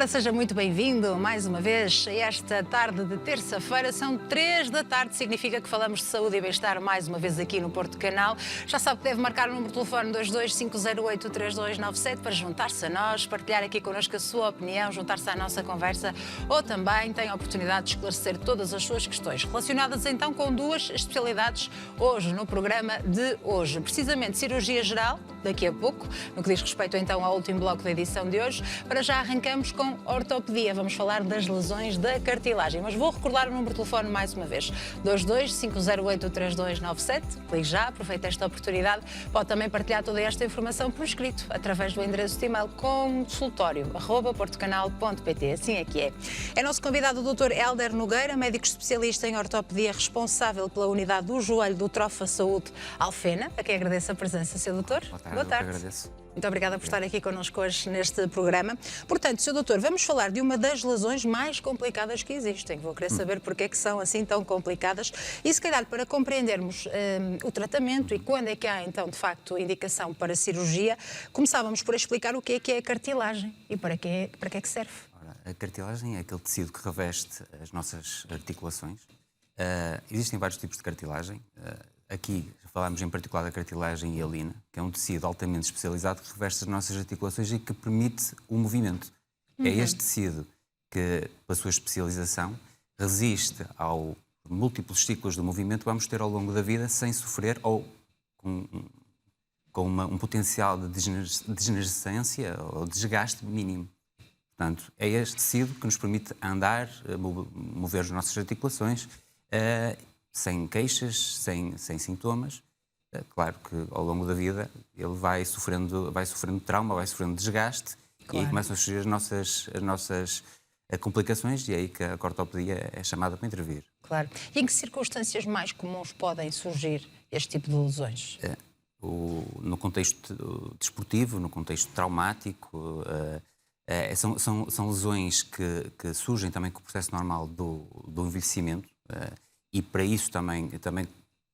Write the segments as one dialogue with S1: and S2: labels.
S1: Ora, seja muito bem-vindo mais uma vez a esta tarde de terça-feira. São 3 da tarde, significa que falamos de saúde e bem-estar mais uma vez aqui no Porto Canal. Já sabe que deve marcar o número de telefone 22508-3297 para juntar-se a nós, partilhar aqui connosco a sua opinião, juntar-se à nossa conversa, ou também tem a oportunidade de esclarecer todas as suas questões relacionadas então com duas especialidades hoje, no programa de hoje. Precisamente cirurgia geral, daqui a pouco, no que diz respeito então ao último bloco da edição de hoje. Para já arrancamos com ortopedia. Vamos falar das lesões da cartilagem. Mas vou recordar o número de telefone mais uma vez. 22508-3297. Ligue já, aproveita esta oportunidade. Pode também partilhar toda esta informação por escrito, através do endereço de e-mail consultório@portocanal.pt. Assim é que é. É nosso convidado o Dr. Hélder Nogueira, médico especialista em ortopedia, responsável pela unidade do joelho do Trofa Saúde Alfena, a quem agradeço a presença, Sr. Doutor.
S2: Boa tarde. Agradeço.
S1: Muito obrigada por estar aqui connosco hoje neste programa. Portanto, Sr. Doutor, vamos falar de uma das lesões mais complicadas que existem. Vou querer saber porque é que são assim tão complicadas e, se calhar, para compreendermos o tratamento e quando é que há, então, de facto, indicação para cirurgia, começávamos por explicar o que é a cartilagem e para que é que serve.
S2: Ora, a cartilagem é aquele tecido que reveste as nossas articulações. Existem vários tipos de cartilagem. Aqui falámos em particular da cartilagem hialina, que é um tecido altamente especializado que reveste as nossas articulações e que permite o movimento. É este tecido que, pela sua especialização, resiste aos múltiplos ciclos do movimento que vamos ter ao longo da vida sem sofrer ou com um potencial de degenerescência ou desgaste mínimo. Portanto, é este tecido que nos permite andar, mover as nossas articulações, sem queixas, sem sintomas. Claro que ao longo da vida ele vai sofrendo trauma, vai sofrendo desgaste, claro. E aí começam a surgir as nossas complicações e é aí que a ortopedia é chamada para intervir.
S1: Claro. E em que circunstâncias mais comuns podem surgir este tipo de lesões?
S2: No contexto desportivo, no contexto traumático, são lesões que surgem também com o processo normal do envelhecimento. E para isso também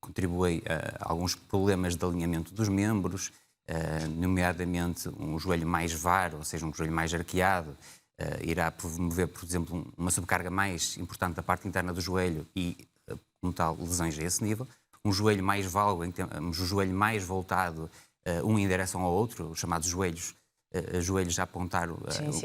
S2: contribui a alguns problemas de alinhamento dos membros, nomeadamente um joelho mais VAR, ou seja, um joelho mais arqueado, irá promover, por exemplo, uma sobrecarga mais importante da parte interna do joelho e, como tal, lesões a esse nível. Um joelho mais valgo, em que temos o joelho mais voltado um em direção ao outro, os chamados joelhos a apontar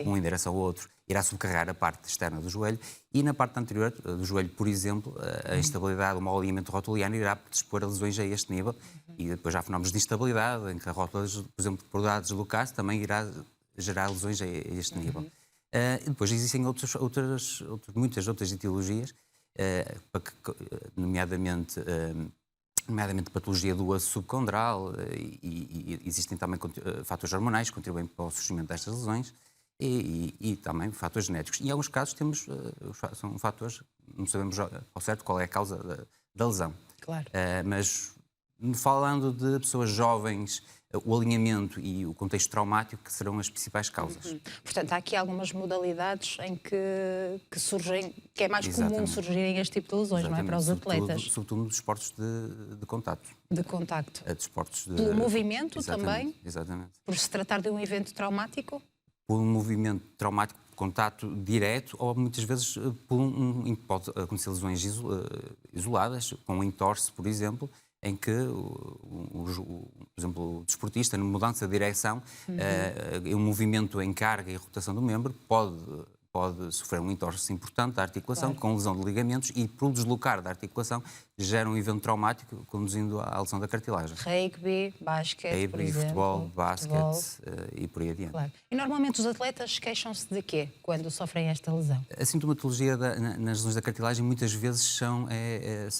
S2: um em direção ao outro, irá subcarregar a parte externa do joelho e na parte anterior do joelho, por exemplo, a instabilidade, o mau alinhamento rotuliano irá predispor a lesões a este nível e depois há fenómenos de instabilidade em que a rótula, por exemplo, por deslocar-se, também irá gerar lesões a este nível. E depois existem muitas outras etiologias, nomeadamente patologia do osso subcondral e existem também fatores hormonais que contribuem para o surgimento destas lesões e também fatores genéticos. Em alguns casos são fatores, não sabemos ao certo qual é a causa da lesão.
S1: Claro.
S2: Mas falando de pessoas jovens, o alinhamento e o contexto traumático que serão as principais causas.
S1: Portanto, há aqui algumas modalidades em que surgem, que é mais comum surgirem este tipo de lesões, não é? Para os atletas.
S2: Sobretudo nos esportes de contacto.
S1: De contacto.
S2: Pelo
S1: movimento também?
S2: Exatamente.
S1: Por se tratar de um evento traumático?
S2: Por um movimento traumático de contato direto ou muitas vezes pode acontecer lesões isoladas, com um entorse, por exemplo, em que, por exemplo, o desportista, na mudança de direção, um movimento em carga e rotação do membro, pode sofrer um entorse importante da articulação, claro. Com lesão de ligamentos e, por deslocar da articulação, gera um evento traumático, conduzindo à lesão da cartilagem.
S1: Rugby, basquete, por exemplo.
S2: Futebol, basquete e por aí adiante.
S1: Claro. E normalmente os atletas queixam-se de quê quando sofrem esta lesão?
S2: A sintomatologia nas lesões da cartilagem muitas vezes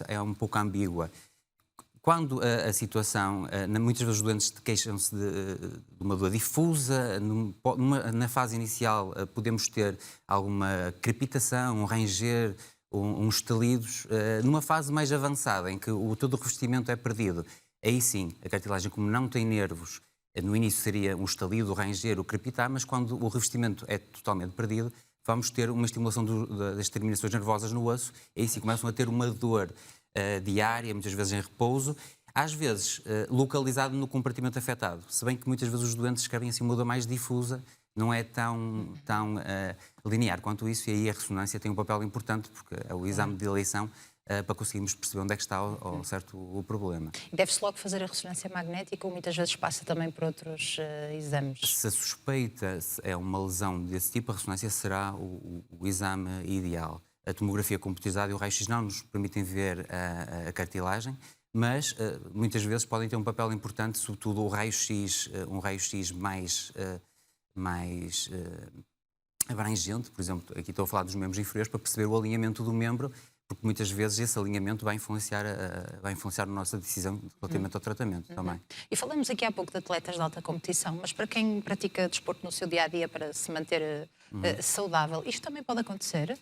S2: é um pouco ambígua. Quando a situação, muitas vezes os doentes queixam-se de uma dor difusa, na fase inicial podemos ter alguma crepitação, um ranger, uns estalidos. Numa fase mais avançada, em que todo o revestimento é perdido, aí sim, a cartilagem, como não tem nervos, no início seria um estalido, o ranger, o crepitar, mas quando o revestimento é totalmente perdido, vamos ter uma estimulação das terminações nervosas no osso, e aí sim começam a ter uma dor diária, muitas vezes em repouso, às vezes localizado no compartimento afetado, se bem que muitas vezes os doentes querem assim uma dor mais difusa não é tão linear quanto isso, e aí a ressonância tem um papel importante, porque é o exame de eleição para conseguirmos perceber onde é que está ao certo o problema.
S1: Deve-se logo fazer a ressonância magnética ou muitas vezes passa também por outros exames?
S2: Se a suspeita é uma lesão desse tipo, a ressonância será o exame ideal. A tomografia computerizada e o raio-x não nos permitem ver a cartilagem, mas muitas vezes podem ter um papel importante, sobretudo o raio-x, um raio-x mais abrangente, por exemplo, aqui estou a falar dos membros inferiores, para perceber o alinhamento do membro, porque muitas vezes esse alinhamento vai influenciar a nossa decisão relativamente ao tratamento também.
S1: E falamos aqui há pouco de atletas de alta competição, mas para quem pratica desporto no seu dia-a-dia para se manter saudável, isto também pode acontecer?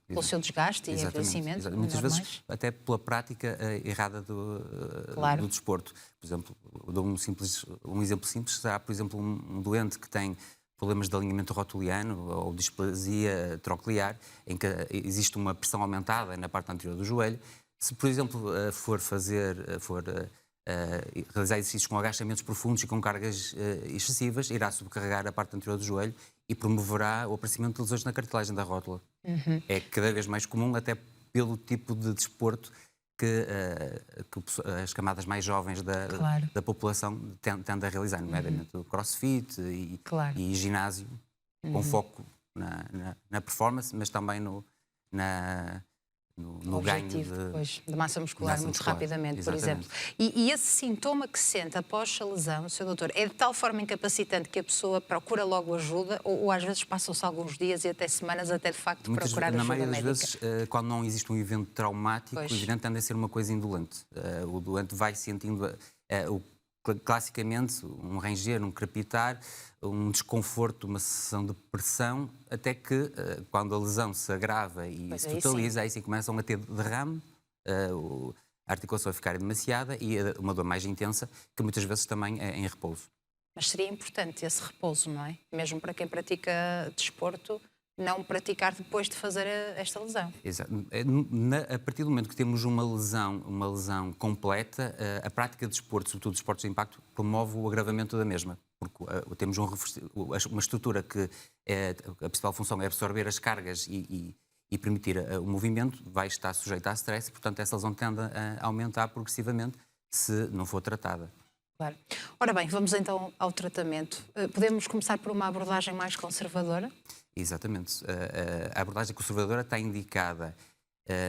S1: Pelo seu desgaste e envelhecimento?
S2: Muitas vezes até pela prática errada do desporto. Por exemplo, dou um exemplo simples, será, por exemplo, um doente que tem problemas de alinhamento rotuliano ou displasia troclear, em que existe uma pressão aumentada na parte anterior do joelho. Se, por exemplo, for realizar exercícios com agachamentos profundos e com cargas excessivas, irá subcarregar a parte anterior do joelho e promoverá o aparecimento de lesões na cartilagem da rótula. É cada vez mais comum, até pelo tipo de desporto que as camadas mais jovens da população tendem a realizar, nomeadamente o crossfit e ginásio, com foco na performance, mas também no ganho
S1: de massa muscular muito rapidamente, por exemplo. E esse sintoma que se sente após a lesão, Sr. Doutor, é de tal forma incapacitante que a pessoa procura logo ajuda ou às vezes passam-se alguns dias e até semanas até de facto procurar ajuda médica?
S2: Na maioria das vezes, quando não existe um evento traumático, evidente, tende a ser uma coisa indolente. O doente vai sentindo classicamente um ranger, um crepitar, um desconforto, uma sensação de pressão, até que quando a lesão se agrava e se totaliza, aí sim começam a ter derrame, a articulação a ficar demasiada e uma dor mais intensa, que muitas vezes também é em repouso.
S1: Mas seria importante esse repouso, não é? Mesmo para quem pratica desporto, não praticar depois de fazer esta lesão.
S2: Exato. A partir do momento que temos uma lesão completa, a prática de desporto, sobretudo de esportes de impacto, promove o agravamento da mesma. Porque temos uma estrutura que a principal função é absorver as cargas e permitir o movimento, vai estar sujeita a stress e, portanto, essa lesão tende a aumentar progressivamente se não for tratada.
S1: Claro. Ora bem, vamos então ao tratamento. Podemos começar por uma abordagem mais conservadora?
S2: Exatamente. A abordagem conservadora está indicada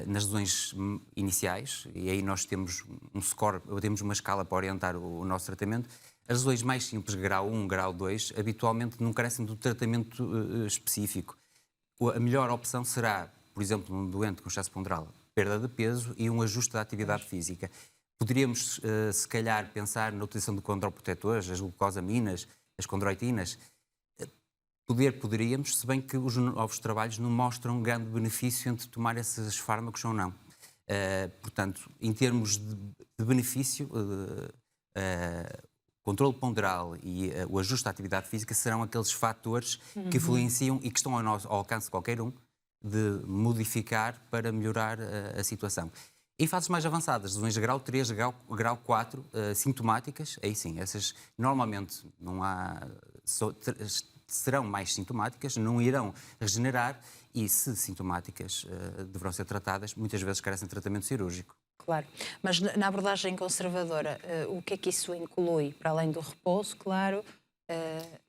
S2: nas lesões iniciais, e aí nós temos um score, temos uma escala para orientar o nosso tratamento. As lesões mais simples, grau 1, grau 2, habitualmente não carecem de tratamento específico. A melhor opção será, por exemplo, num doente com excesso ponderal, perda de peso e um ajuste da atividade física. Poderíamos, se calhar, pensar na utilização de condroprotetores, as glucosaminas, as condroitinas. Poderíamos, se bem que os novos trabalhos não mostram grande benefício entre tomar esses fármacos ou não. Portanto, em termos de benefício, controle ponderal e o ajuste da atividade física serão aqueles fatores que influenciam e que estão ao alcance de qualquer um de modificar para melhorar a situação. Em fases mais avançadas, lesões de grau 3, grau 4, sintomáticas, aí sim, essas normalmente não há... serão mais sintomáticas, não irão regenerar e, se sintomáticas, deverão ser tratadas, muitas vezes carecem de tratamento cirúrgico.
S1: Claro, mas na abordagem conservadora, o que é que isso inclui? Para além do repouso, claro,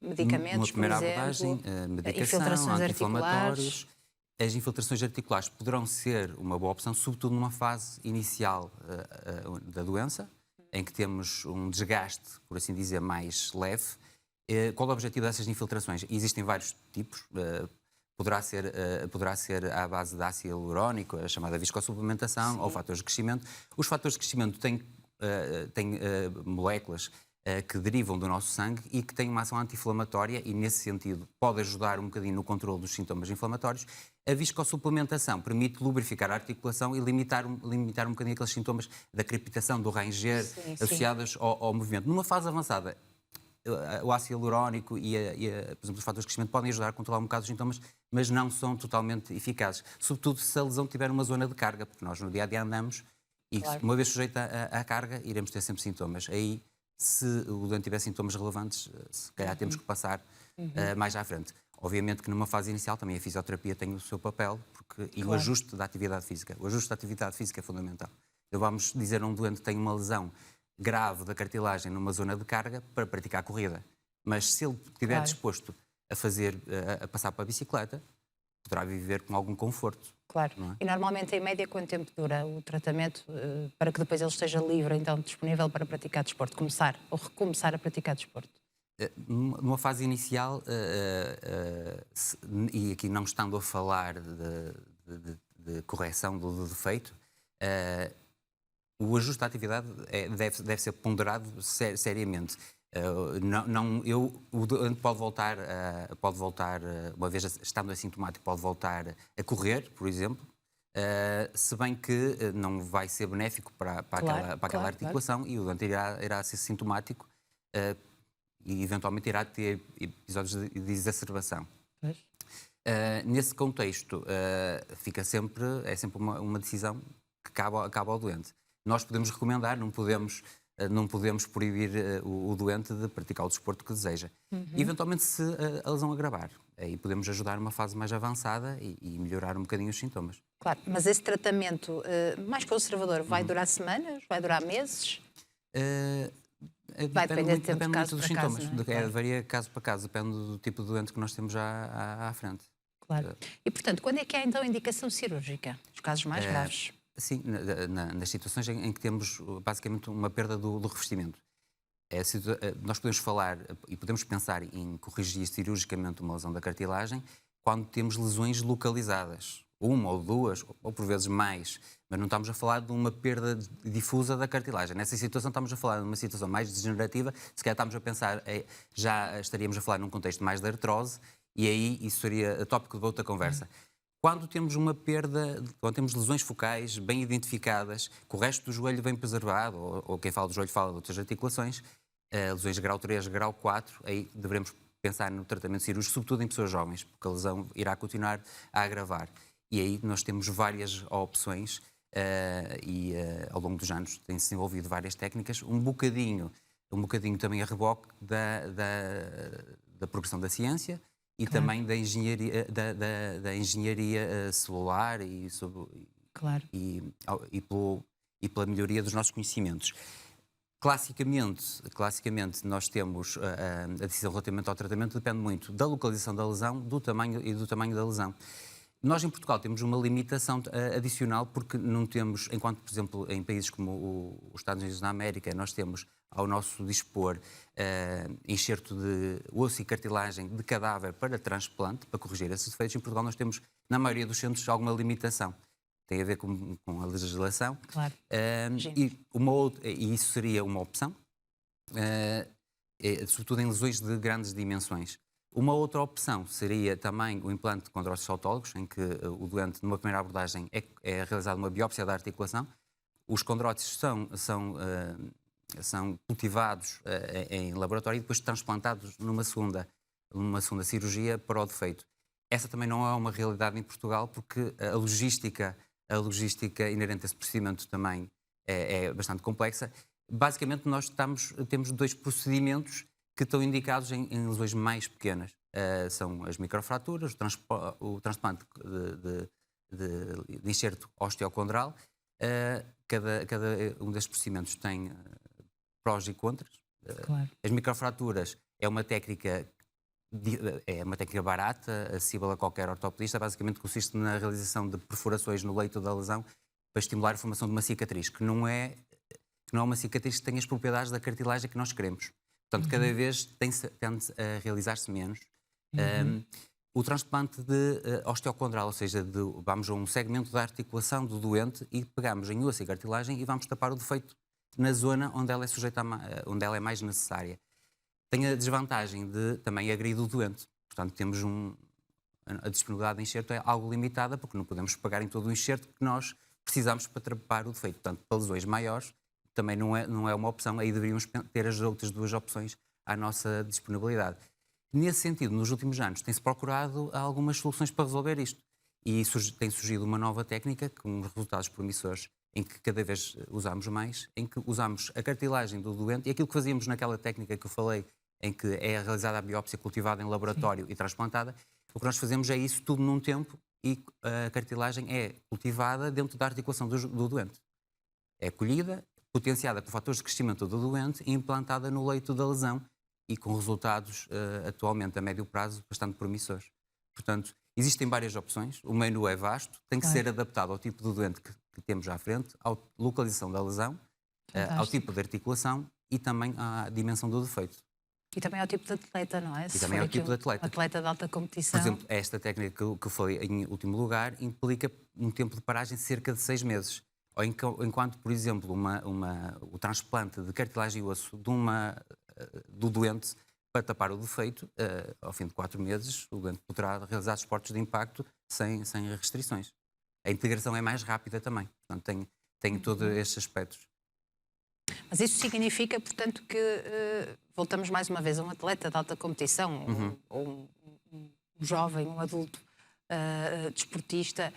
S1: medicamentos, por exemplo,
S2: abordagem, medicação,
S1: infiltrações
S2: anti-inflamatórios. As infiltrações articulares poderão ser uma boa opção, sobretudo numa fase inicial da doença, em que temos um desgaste, por assim dizer, mais leve. Qual é o objetivo dessas infiltrações? Existem vários tipos. Poderá ser à base de ácido hialurónico, a chamada viscosupplementação, ou fatores de crescimento. Os fatores de crescimento têm moléculas que derivam do nosso sangue e que têm uma ação anti-inflamatória e, nesse sentido, pode ajudar um bocadinho no controle dos sintomas inflamatórios. A viscosupplementação permite lubrificar a articulação e limitar um bocadinho aqueles sintomas da crepitação, do ranger, associados ao movimento. Numa fase avançada, o ácido hialurónico e, por exemplo, os fatores de crescimento podem ajudar a controlar um bocado os sintomas, mas não são totalmente eficazes. Sobretudo se a lesão tiver uma zona de carga, porque nós no dia-a-dia andamos e, uma vez sujeita à carga, iremos ter sempre sintomas. Aí, se o doente tiver sintomas relevantes, se calhar temos que passar mais à frente. Obviamente que numa fase inicial também a fisioterapia tem o seu papel e o ajuste da atividade física. O ajuste da atividade física é fundamental. Então vamos dizer a um doente que tem uma lesão grave da cartilagem numa zona de carga para praticar a corrida. Mas se ele estiver disposto a passar para a bicicleta, poderá viver com algum conforto.
S1: Claro.
S2: Não é?
S1: E normalmente, em média, quanto tempo dura o tratamento para que depois ele esteja livre, então disponível para praticar desporto, começar ou recomeçar a praticar desporto?
S2: Numa fase inicial, e aqui não estando a falar de correção do defeito, o ajuste da atividade deve ser ponderado seriamente. O doente pode voltar, uma vez estando assintomático, pode voltar a correr, por exemplo, se bem que não vai ser benéfico para aquela articulação e o doente irá ser sintomático e eventualmente irá ter episódios de exacerbação. Nesse contexto, é sempre uma decisão que cabe ao doente. Nós podemos recomendar, não podemos proibir o doente de praticar o desporto que deseja. E, eventualmente, se a lesão agravar, aí podemos ajudar numa fase mais avançada e melhorar um bocadinho os sintomas.
S1: Claro, mas esse tratamento mais conservador vai durar semanas? Vai durar meses?
S2: Vai depender de tempo, muito dos sintomas. Varia caso para caso, depende do tipo de doente que nós temos já à frente.
S1: Claro. E, portanto, quando é que há então indicação cirúrgica? Os casos mais graves?
S2: Sim, nas situações em que temos basicamente uma perda do revestimento. Nós podemos falar e podemos pensar em corrigir cirurgicamente uma lesão da cartilagem quando temos lesões localizadas. Uma ou duas, ou por vezes mais, mas não estamos a falar de uma perda difusa da cartilagem. Nessa situação estamos a falar de uma situação mais degenerativa, se calhar estamos a pensar, já estaríamos a falar num contexto mais de artrose, e aí isso seria tópico de outra conversa. Quando temos uma perda, quando temos lesões focais bem identificadas, que o resto do joelho bem preservado, ou quem fala do joelho fala de outras articulações, lesões grau 3, grau 4, aí devemos pensar no tratamento cirúrgico, sobretudo em pessoas jovens, porque a lesão irá continuar a agravar. E aí nós temos várias opções ao longo dos anos têm-se desenvolvido várias técnicas, um bocadinho também a reboque da progressão da ciência e também da engenharia celular e pela melhoria dos nossos conhecimentos. Classicamente nós temos a decisão relativamente ao tratamento depende muito da localização da lesão, do tamanho da lesão. Nós, em Portugal, temos uma limitação adicional porque não temos, enquanto, por exemplo, em países como os Estados Unidos da América, nós temos ao nosso dispor enxerto de osso e cartilagem de cadáver para transplante, para corrigir esses defeitos. Em Portugal nós temos, na maioria dos centros, alguma limitação. Tem a ver com a legislação.
S1: Claro.
S2: E isso seria uma opção, sobretudo em lesões de grandes dimensões. Uma outra opção seria também o implante de condrócitos autólogos, em que o doente, numa primeira abordagem, é realizada uma biópsia da articulação. Os condrócitos são cultivados em laboratório e depois transplantados numa segunda cirurgia para o defeito. Essa também não é uma realidade em Portugal, porque a logística inerente a esse procedimento também é bastante complexa. Basicamente, nós temos dois procedimentos que estão indicados em lesões mais pequenas. São as microfraturas, o transplante de enxerto osteocondral. Cada um desses procedimentos tem prós e contras.
S1: Claro.
S2: As microfraturas é uma técnica barata, acessível a qualquer ortopedista. Basicamente consiste na realização de perfurações no leito da lesão para estimular a formação de uma cicatriz, que não é uma cicatriz que tenha as propriedades da cartilagem que nós queremos. Portanto, cada vez tende a realizar-se menos. O transplante de osteocondral, ou seja, vamos a um segmento da articulação do doente e pegamos em osso e cartilagem e vamos tapar o defeito na zona onde ela é onde ela é mais necessária. Tem a desvantagem de também agredir o doente. Portanto, temos a disponibilidade de enxerto é algo limitada, porque não podemos pagar em todo o enxerto que nós precisamos para tapar o defeito. Portanto, para lesões maiores, também não é uma opção. Aí deveríamos ter as outras duas opções à nossa disponibilidade. Nesse sentido, nos últimos anos, tem-se procurado algumas soluções para resolver isto. E tem surgido uma nova técnica, com resultados promissores, em que cada vez usamos mais, em que usamos a cartilagem do doente, e aquilo que fazíamos naquela técnica que eu falei, em que é realizada a biópsia cultivada em laboratório e transplantada, o que nós fazemos é isso tudo num tempo e a cartilagem é cultivada dentro da articulação do doente. É colhida, potenciada por fatores de crescimento do doente e implantada no leito da lesão e com resultados atualmente a médio prazo bastante promissores. Portanto, existem várias opções, o menu é vasto, tem que ser adaptado ao tipo de doente que temos à frente, à localização da lesão, ao tipo de articulação e também à dimensão do defeito.
S1: E também ao tipo de atleta, não é?
S2: E também ao tipo de atleta.
S1: Atleta de alta competição.
S2: Por exemplo, esta técnica que foi em último lugar implica um tempo de paragem de cerca de 6 meses. Enquanto, por exemplo, o transplante de cartilagem e osso do doente para tapar o defeito, ao fim de 4 meses, o doente poderá realizar esportes de impacto sem restrições. A integração é mais rápida também. Portanto, tem todos estes aspectos.
S1: Mas isso significa, portanto, que voltamos mais uma vez a um atleta de alta competição, ou um jovem, um adulto desportista,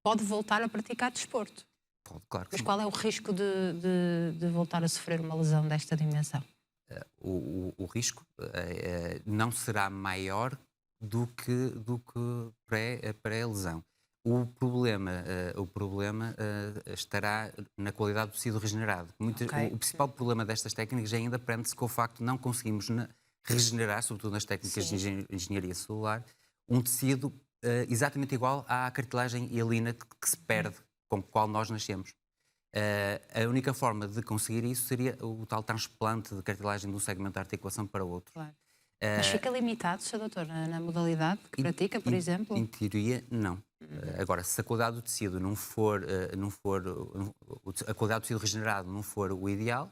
S1: pode voltar a praticar desporto.
S2: Pode, claro que
S1: Mas
S2: sim.
S1: qual é o risco de voltar a sofrer uma lesão desta dimensão?
S2: O risco não será maior do que pré-lesão. O problema estará na qualidade do tecido regenerado. O principal problema destas técnicas ainda prende-se com o facto de não conseguirmos regenerar, sobretudo nas técnicas de engenharia celular, um tecido exatamente igual à cartilagem hialina que se perde, com o qual nós nascemos. A única forma de conseguir isso seria o tal transplante de cartilagem de um segmento da articulação para outro.
S1: Claro. Mas fica limitado, Sr. Doutor, na modalidade que pratica, por exemplo?
S2: Em teoria, não. Agora, se a qualidade do tecido a qualidade do tecido regenerado não for o ideal,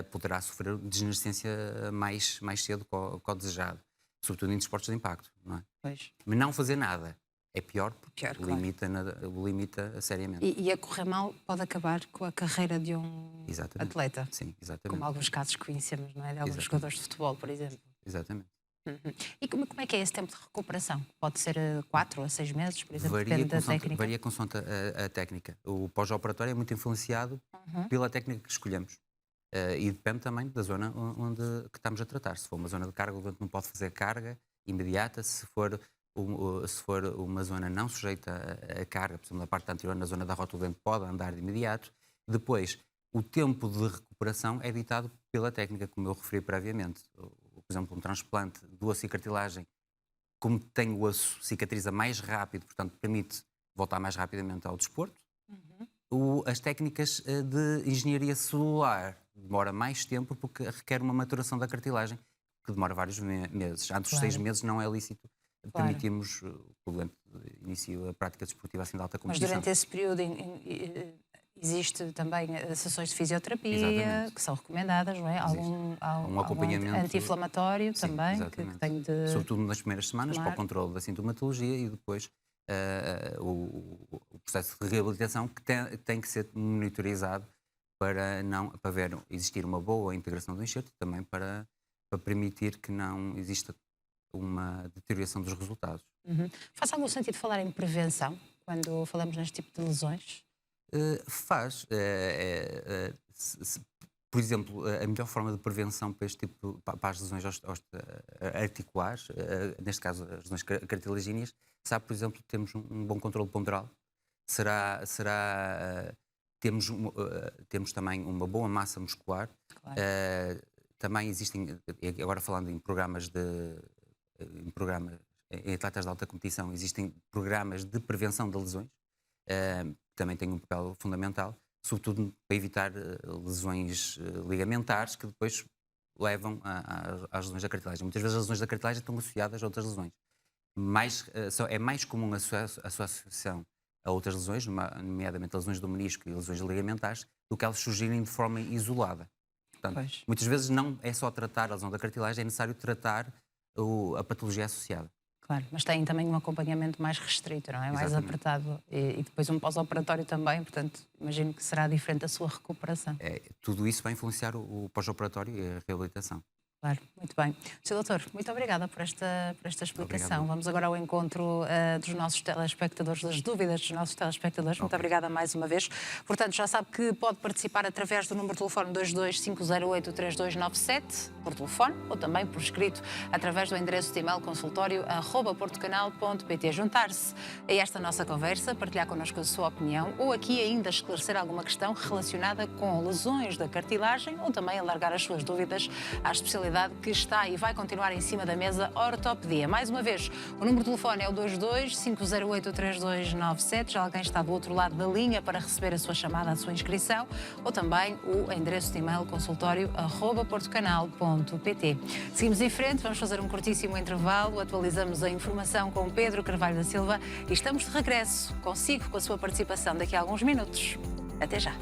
S2: poderá sofrer degenerescência mais cedo que o desejado, sobretudo em desportos de impacto, não é?
S1: Pois.
S2: Mas não fazer nada é pior, porque
S1: Claro.
S2: limita seriamente.
S1: E a correr mal pode acabar com a carreira de um atleta.
S2: Sim, exatamente.
S1: Como alguns casos que conhecemos, não é? De alguns jogadores de futebol, por exemplo.
S2: Exatamente.
S1: E como é que é esse tempo de recuperação? Pode ser 4 a 6 meses, por exemplo, depende da técnica?
S2: Varia consoante a técnica. O pós-operatório é muito influenciado pela técnica que escolhemos. E depende também da zona que estamos a tratar. Se for uma zona de carga, o doente não pode fazer carga imediata. Se for uma zona não sujeita a carga, por exemplo, na parte anterior, na zona da rota, o doente pode andar de imediato. Depois, o tempo de recuperação é ditado pela técnica, como eu referi previamente. Por exemplo, um transplante de osso e cartilagem, como tem o osso, cicatriza mais rápido, portanto, permite voltar mais rapidamente ao desporto. As técnicas de engenharia celular demora mais tempo porque requer uma maturação da cartilagem, que demora vários meses. Antes dos 6 meses não é lícito permitirmos que o doente inicie a prática desportiva assim de alta competição.
S1: Mas durante esse período existe também sessões de fisioterapia. Exatamente. Que são recomendadas, não é?
S2: Um acompanhamento
S1: anti-inflamatório também, que tem de...
S2: Sobretudo nas primeiras semanas, para o controle da sintomatologia e depois o processo de reabilitação que tem que ser monitorizado para existir uma boa integração do enxerto e também para permitir que não exista uma deterioração dos resultados.
S1: Faz algum sentido falar em prevenção quando falamos neste tipo de lesões?
S2: Faz. Por exemplo, a melhor forma de prevenção para este tipo, para as lesões articulares, neste caso as lesões cartilagíneas, sabe, por exemplo, temos um bom controle ponderal. Temos também uma boa massa muscular. Claro. Também existem, agora falando em em atletas de alta competição, existem programas de prevenção de lesões, também têm um papel fundamental, sobretudo para evitar lesões ligamentares que depois levam às lesões da cartilagem. Muitas vezes as lesões da cartilagem estão associadas a outras lesões. É mais comum a associação a outras lesões, nomeadamente lesões do menisco e lesões ligamentares, do que elas surgirem de forma isolada. Portanto, muitas vezes não é só tratar a lesão da cartilagem, é necessário tratar a patologia associada.
S1: Claro, mas tem também um acompanhamento mais restrito, não é? Mais apertado. E depois um pós-operatório também, portanto, imagino que será diferente a sua recuperação.
S2: Tudo isso vai influenciar o pós-operatório e a reabilitação.
S1: Claro, muito bem. Sr. Doutor, muito obrigada por esta explicação.
S2: Obrigado.
S1: Vamos agora ao encontro dos nossos telespectadores, das dúvidas dos nossos telespectadores. Muito obrigada mais uma vez. Portanto, já sabe que pode participar através do número de telefone 22508-3297, por telefone, ou também por escrito, através do endereço de e-mail consultório@portocanal.pt. Juntar-se a esta nossa conversa, partilhar connosco a sua opinião, ou aqui ainda esclarecer alguma questão relacionada com lesões da cartilagem, ou também alargar as suas dúvidas à especialidade que está e vai continuar em cima da mesa, ortopedia. Mais uma vez, o número de telefone é o 22-508-3297. Já alguém está do outro lado da linha para receber a sua chamada, a sua inscrição, ou também o endereço de e-mail consultório@portocanal.pt. Seguimos em frente, vamos fazer um curtíssimo intervalo, atualizamos a informação com Pedro Carvalho da Silva e estamos de regresso consigo com a sua participação daqui a alguns minutos. Até já.